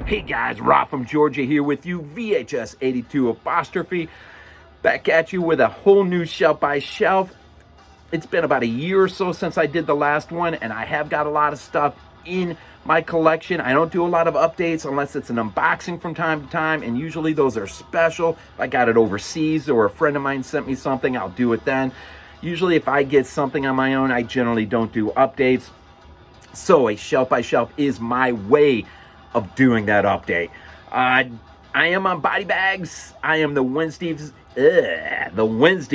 Hey guys, Rob from Georgia here with you, VHS 82 apostrophe. Back at you with a whole new shelf by shelf. It's been about a year or so since I did the last one, and I have got a lot of stuff in my collection. I don't do a lot of updates unless it's an unboxing from time to time, and usually those are special. If I got it overseas or a friend of mine sent me something, I'll do it then. Usually if I get something on my own, I generally don't do updates. So a shelf by shelf is my way of doing that update. I am on BodyBags. I am the Wednesday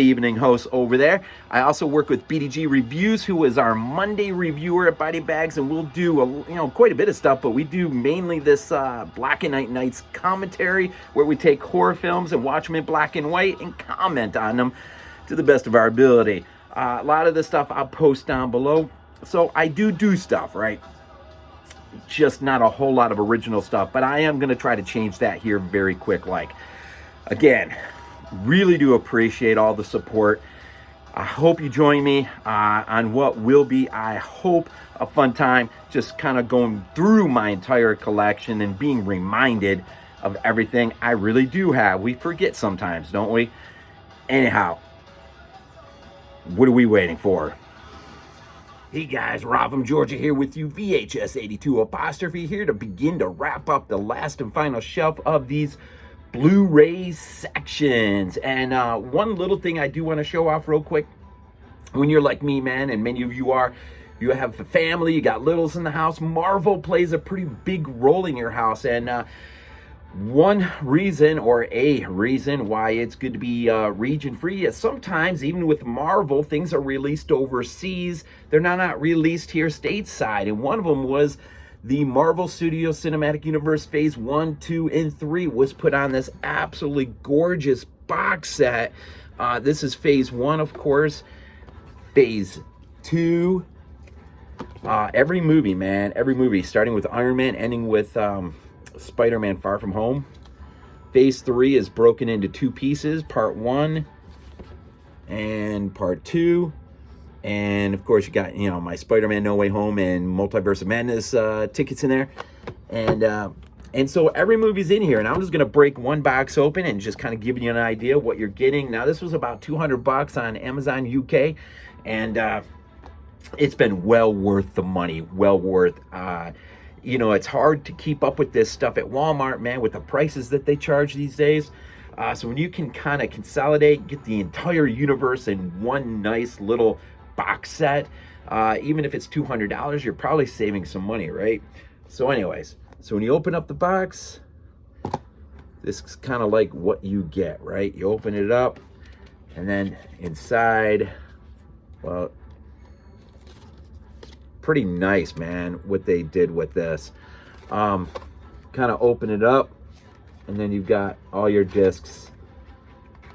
evening host over there. I also work with BDG Reviews, who is our Monday reviewer at BodyBags, and we'll do quite a bit of stuff, but we do mainly this Black and White Nights commentary, where we take horror films and watch them in black and white and comment on them to the best of our ability. A lot of the stuff I'll post down below. So I do stuff, right? Just not a whole lot of original stuff, but I am going to try to change that here very quick. Again, really do appreciate all the support. I hope you join me on what will be, I hope, a fun time, just kind of going through my entire collection and being reminded of everything I really do have. We forget sometimes, don't we? Anyhow, what are we waiting for? Hey guys, Rob from Georgia here with you, VHS 82 apostrophe, here to begin to wrap up the last and final shelf of these Blu-ray sections. And one little thing I do want to show off real quick. When you're like me, man, and many of you are, you have a family, you got littles in the house, Marvel plays a pretty big role in your house. And one reason, or a reason, why it's good to be region free is sometimes, even with Marvel, things are released overseas. They're not released here stateside. And one of them was the Marvel Studios Cinematic Universe Phase 1, 2, and 3 was put on this absolutely gorgeous box set. This is Phase 1, of course. Phase 2. Every movie, man. Every movie, starting with Iron Man, ending with Spider-Man Far From Home. Phase 3 is broken into two pieces, Part 1 and Part 2. And of course you got, my Spider-Man No Way Home and Multiverse of Madness tickets in there. And so every movie's in here, and I'm just gonna break one box open and just kind of give you an idea what you're getting. Now this was about $200 on Amazon UK, and it's been well worth the money, well worth. It's hard to keep up with this stuff at Walmart, man, with the prices that they charge these days. So when you can kind of consolidate, get the entire universe in one nice little box set, even if it's $200, you're probably saving some money, right? So anyways, so when you open up the box, this is kind of like what you get, right? You open it up, and then inside, well, pretty nice, man, what they did with this. Kind of open it up, and then you've got all your discs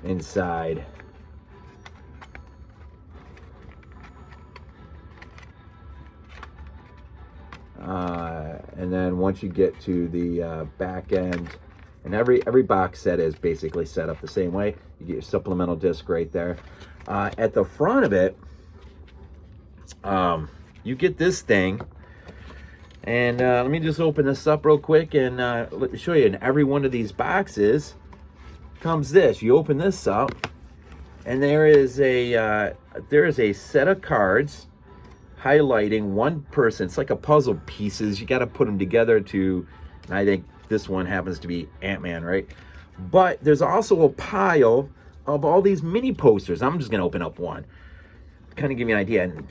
inside. And then once you get to the back end, and every box set is basically set up the same way. You get your supplemental disc right there. At the front of it, you get this thing, and let me just open this up real quick and let me show you. In every one of these boxes comes this. You open this up, and there is a set of cards highlighting one person. It's like a puzzle pieces. You got to put them together to, and I think this one happens to be Ant-Man, right? But there's also a pile of all these mini posters. I'm just gonna open up one, kind of give you an idea. And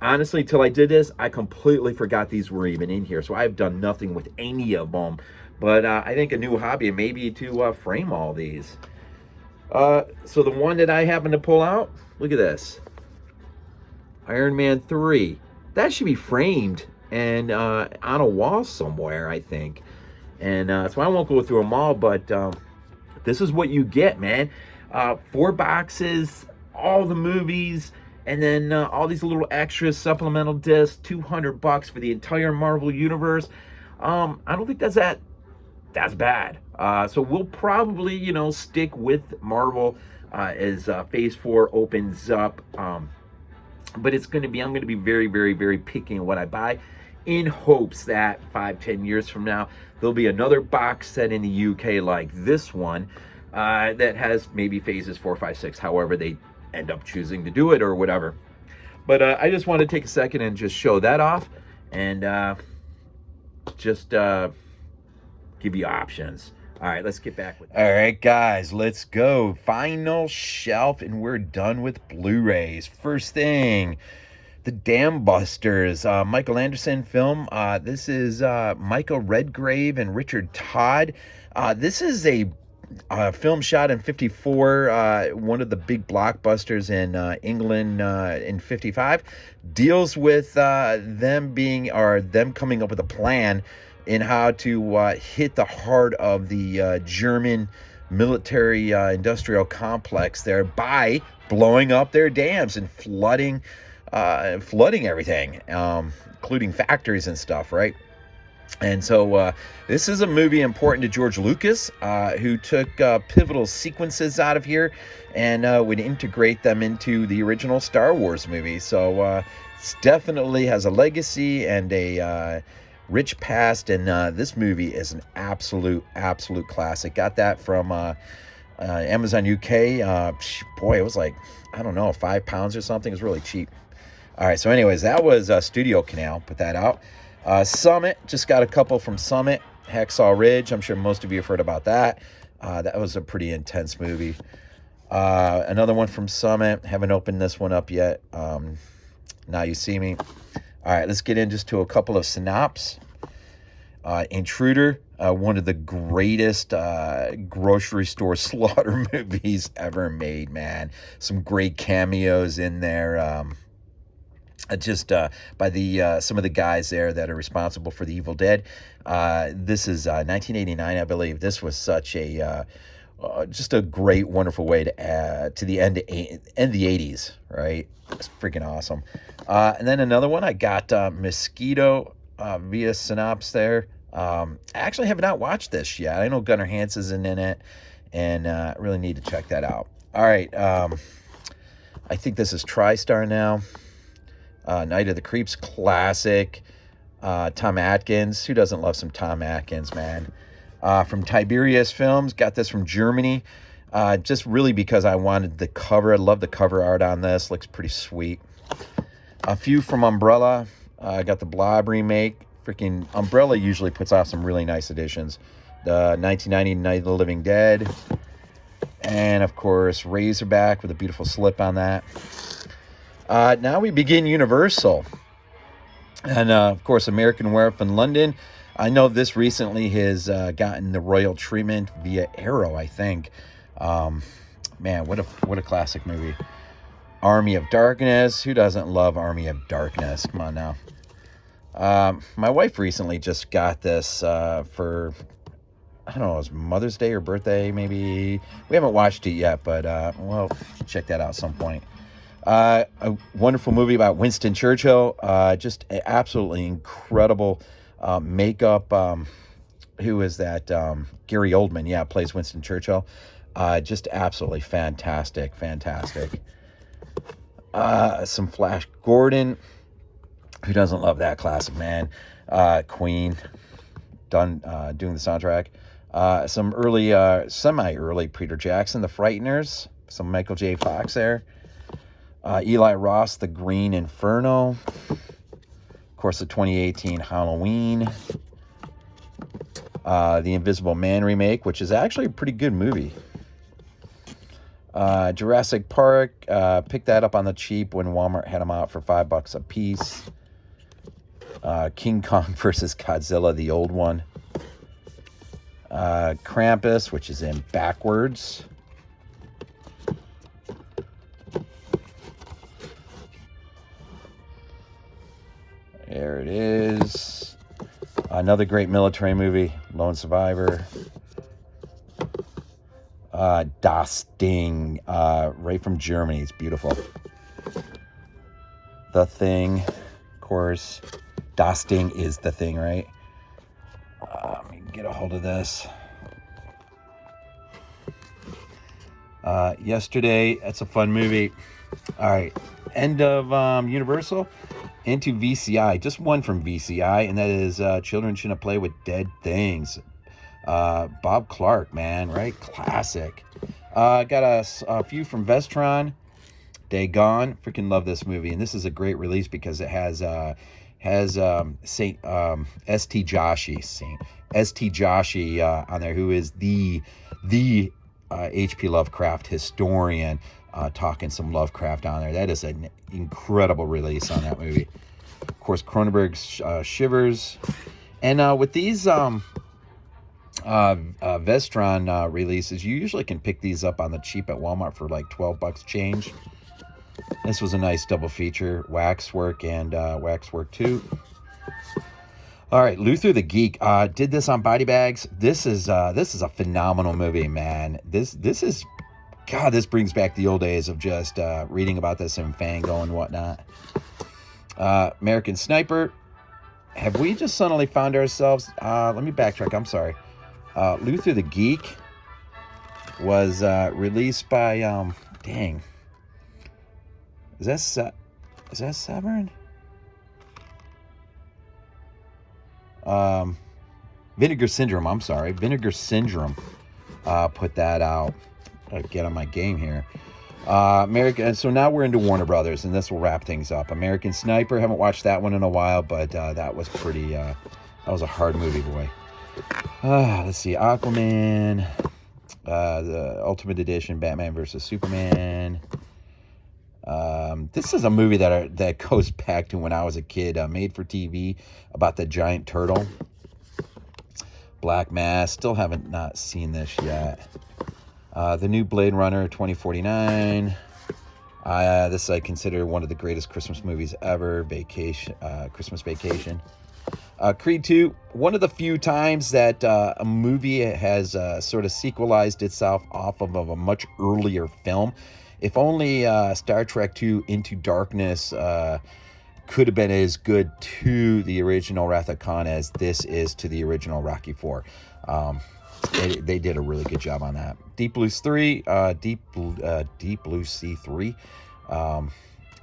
honestly, till I did this, I completely forgot these were even in here. So I've done nothing with any of them. But I think a new hobby may be to frame all these. So the one that I happen to pull out, look at this. Iron Man 3. That should be framed and on a wall somewhere, I think. And so I won't go through them all, but this is what you get, man. 4 boxes, all the movies, and then all these little extras, supplemental discs, $200 for the entire Marvel universe. I don't think that's bad. So we'll probably, stick with Marvel as Phase 4 opens up. But I'm going to be very, very, very picky on what I buy. in hopes that 5-10 years from now, there'll be another box set in the UK like this one that has maybe phases 4, 5, 6, however they end up choosing to do it or whatever. But I just want to take a second and just show that off and just give you options. All right, let's get back with that. All right, guys, let's go. Final shelf, and we're done with Blu-rays. First thing, The Dam Busters, Michael Anderson film. This is Michael Redgrave and Richard Todd. This is a film shot in 54, one of the big blockbusters in England in 55. Deals with them coming up with a plan in how to hit the heart of the German military industrial complex there by blowing up their dams and flooding everything, including factories and stuff, right? And so this is a movie important to George Lucas, who took pivotal sequences out of here and would integrate them into the original Star Wars movie. So it definitely has a legacy and a rich past, and this movie is an absolute classic. Got that from Amazon UK. Boy, it was like, I don't know, £5 or something. It was really cheap. All right, so anyways, that was Studio Canal. Put that out. Summit, just got a couple from Summit. Hacksaw Ridge, I'm sure most of you have heard about that. That was a pretty intense movie. Another one from Summit. Haven't opened this one up yet. Now You See Me. All right, let's get in just to a couple of synopses. Intruder, one of the greatest grocery store slaughter movies ever made, man. Some great cameos in there. Just by the some of the guys there that are responsible for the Evil Dead. This is 1989, I believe. This was such a just a great, wonderful way to add to the end the 80s, right? It's freaking awesome. And then another one, I got Mosquito via synopsis there. I actually have not watched this yet. I know Gunnar Hansen's in it, and really need to check that out. All right, I think this is TriStar now. Night of the Creeps, classic. Tom Atkins. Who doesn't love some Tom Atkins, man? From Tiberius Films. Got this from Germany. Just really because I wanted the cover. I love the cover art on this. Looks pretty sweet. A few from Umbrella. I got the Blob remake. Freaking Umbrella usually puts out some really nice editions. The 1990 Night of the Living Dead. And, of course, Razorback with a beautiful slip on that. Now we begin Universal. And, of course, American Werewolf in London. I know this recently has gotten the royal treatment via Arrow, I think. Man, what a classic movie. Army of Darkness. Who doesn't love Army of Darkness? Come on now. My wife recently just got this for, I don't know, it was Mother's Day or birthday, maybe. We haven't watched it yet, but we'll check that out at some point. A wonderful movie about Winston Churchill. Just absolutely incredible makeup. Who is that? Gary Oldman, yeah, plays Winston Churchill. Just absolutely fantastic. Some Flash Gordon. Who doesn't love that classic, man? Queen, doing the soundtrack. Some early, semi-early Peter Jackson, The Frighteners. Some Michael J. Fox there. Eli Ross, The Green Inferno. Of course, the 2018 Halloween. The Invisible Man remake, which is actually a pretty good movie. Jurassic Park, picked that up on the cheap when Walmart had them out for $5 a piece. King Kong versus Godzilla, the old one. Krampus, which is in backwards. There it is. Another great military movie, Lone Survivor. Das Ding, right from Germany. It's beautiful. The Thing, of course. Das Ding is the thing, right? Let me get a hold of this. Yesterday, that's a fun movie. All right, end of Universal. into VCI, just one from VCI, and that is Children Shouldn't Play with Dead Things. Bob Clark, man, right? Classic. Got a few from Vestron. Day Gone. Freaking love this movie, and this is a great release because it has Saint St. Joshi on there, who is the H.P. Lovecraft historian, talking some Lovecraft on there. That is an incredible release on that movie. Of course, Cronenberg's Shivers, and with these Vestron releases, you usually can pick these up on the cheap at Walmart for like $12 change. This was a nice double feature, Waxwork and Waxwork 2. All right, Luther the Geek did this on BodyBags. This is a phenomenal movie, man. This is, God, this brings back the old days of just reading about this in Fango and whatnot. American Sniper. Have we just suddenly found ourselves? Let me backtrack. I'm sorry. Luther the Geek was released by dang. Is that Severn? Vinegar Syndrome. I'm sorry, Vinegar Syndrome. Put that out. Gotta get on my game here. American. So now we're into Warner Brothers, and this will wrap things up. American Sniper. Haven't watched that one in a while, but that was pretty. That was a hard movie, boy. Let's see. Aquaman. The Ultimate Edition. Batman versus Superman. This is a movie that goes back to when I was a kid, made for TV, about the giant turtle. Black Mass, still haven't not seen this yet. The new Blade Runner 2049. This I consider one of the greatest Christmas movies ever. Christmas Vacation. Creed 2, one of the few times that a movie has sort of sequelized itself off of a much earlier film. If only Star Trek II Into Darkness could have been as good to the original Wrath of Khan as this is to the original Rocky IV. They did a really good job on that. Deep Blue 3, Deep Blue Sea 3. Got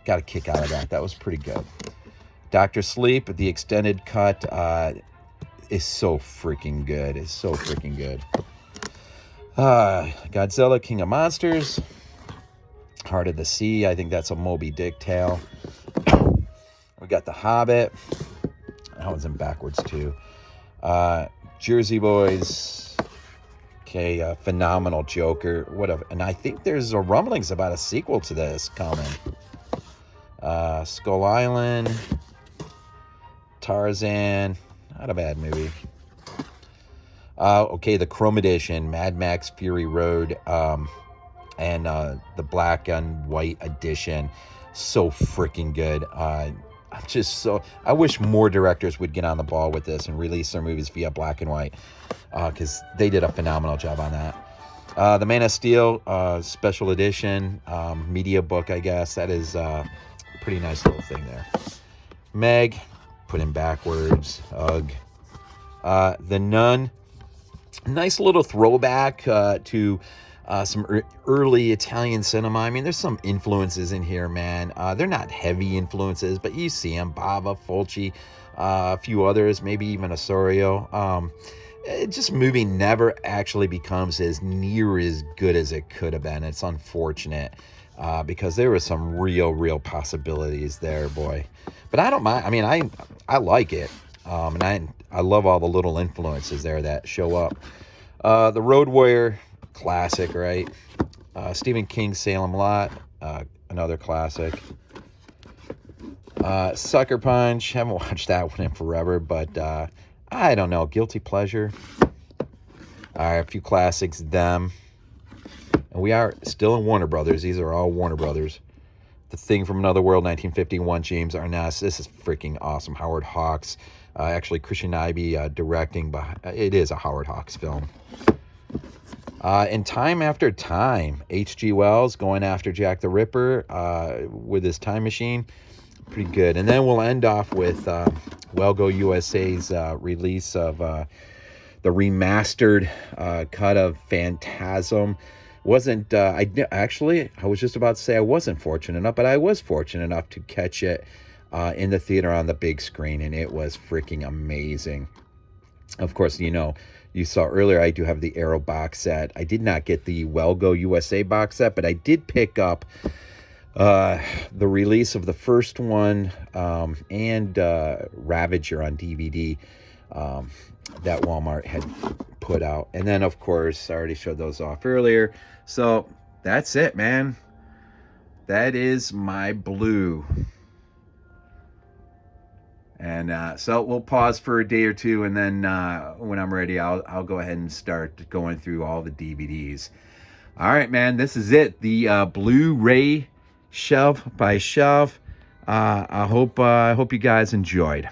a kick out of that. That was pretty good. Dr. Sleep, the extended cut, is so freaking good. It's so freaking good. Godzilla, King of Monsters. Heart of the Sea, I think that's a Moby Dick tale. We got The Hobbit. That one's in backwards too. Jersey Boys. Okay, phenomenal Joker. Whatever. And I think there's rumblings about a sequel to this coming. Skull Island. Tarzan. Not a bad movie. Okay, the Chrome Edition. Mad Max Fury Road. And the Black and White edition, so freaking good. I wish more directors would get on the ball with this and release their movies via Black and White, because they did a phenomenal job on that. The Man of Steel special edition, media book, I guess. That is a pretty nice little thing there. Meg, put in backwards. Ugh. The Nun, nice little throwback to some early Italian cinema. I mean, there's some influences in here, man. They're not heavy influences, but you see them. Bava, Fulci, a few others, maybe even Osorio. Just movie never actually becomes as near as good as it could have been. It's unfortunate because there were some real possibilities there, boy. But I don't mind. I mean, I like it. And I love all the little influences there that show up. The Road Warrior, classic, right? Stephen King's Salem Lot, another classic. Sucker Punch, haven't watched that one in forever, but I don't know, guilty pleasure. All right, a few classics, Them. And we are still in Warner Brothers. These are all Warner Brothers. The Thing from Another World, 1951, James Arness. This is freaking awesome. Howard Hawks. Actually, Christian Ivey directing, but it is a Howard Hawks film. And Time After Time, H.G. Wells going after Jack the Ripper with his time machine. Pretty good. And then we'll end off with Wellgo USA's release of the remastered cut of Phantasm. Wasn't I was just about to say I wasn't fortunate enough, but I was fortunate enough to catch it in the theater on the big screen, and it was freaking amazing. Of course, you know, you saw earlier I do have the Arrow box set. I did not get the Well Go USA box set, but I did pick up the release of the first one and Ravager on DVD that Walmart had put out. And then, of course, I already showed those off earlier. So that's it, man. That is my Blue. And so we'll pause for a day or two, and then when I'm ready, I'll go ahead and start going through all the DVDs. All right, man, this is it. The Blu-ray shelf by shelf. I hope you guys enjoyed.